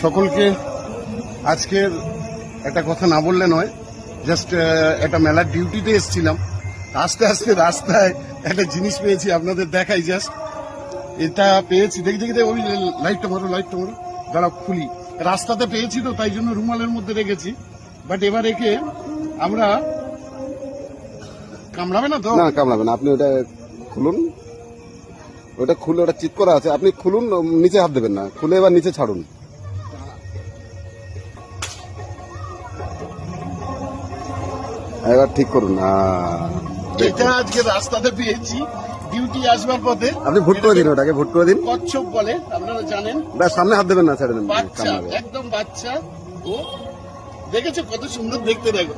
সকলকে আজকের একটা কথা না বললে নয়, জাস্ট একটা মেলার ডিউটিতে এসেছিলাম। আস্তে আস্তে রাস্তায় একটা জিনিস পেয়েছি, আপনাদের দেখাই। জাস্ট এটা পেয়েছি, দেখি ওই লাইটটা মারো দাঁড়াও খুলি। রাস্তাতে পেয়েছি তো তাই জন্য রুমালের মধ্যে রেখেছি। বাট এবার একে আমরা কামড়াবে না তো? না কামড়াবে না, আপনি ওটা খুলুন, ওটা খুলে ওটা চিৎ করা আছে, আপনি খুলুন, নিচে হাত দেবেন না, খুলে এবার নিচে ছাড়ুন। এবার ঠিক করুন। এটা আজকে রাস্তাতে পেয়েছি ডিউটি আসবার পথে। আপনি ভোট করে দিন, ওটাকে ভোট করে দিন। কচ্ছপ বলে, আপনারা জানেন। ব্যাস সামনে হাত দেবেন না, ছেড়ে দেন। বাচ্চা, একদম বাচ্চা। ও দেখেছো কত সুন্দর দেখতে, দেখো।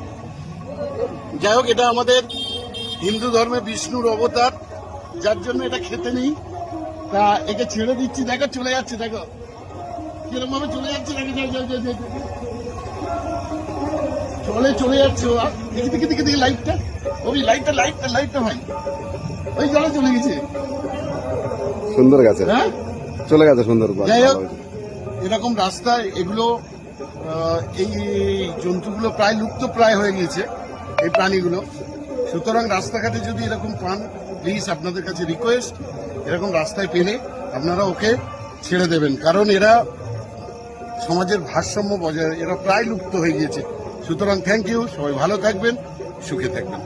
যাই হোক, এটা আমাদের হিন্দু ধর্মে বিষ্ণুর অবতার, যার জন্য এটা খেতে নেই। তা একে ছেড়ে দিচ্ছি, দেখো চলে যাচ্ছে, দেখো কিরকম ভাবে চলে যাচ্ছে, দেখো চলে যাচ্ছে। ও দেখি লাইটটা, ওই লাইটটা ভাই, ওই জলে চলে গেছে। সুন্দর গেছে, হ্যাঁ চলে গেছে সুন্দর। যাই হোক, এরকম রাস্তায় এগুলো এই জন্তুগুলো প্রায় লুপ্ত প্রায় হয়ে গিয়েছে, এই প্রাণীগুলো। সুতরাং রাস্তাঘাটে যদি এরকম পান, প্লিজ আপনাদের কাছে রিকোয়েস্ট, এরকম রাস্তায় পেলে আপনারা ওকে ছেড়ে দেবেন। কারণ এরা সমাজের ভারসাম্য বজায়, এরা প্রায় লুপ্ত হয়ে গিয়েছে। সুতরাং থ্যাংক ইউ, সবাই ভালো থাকবেন, সুখে থাকবেন।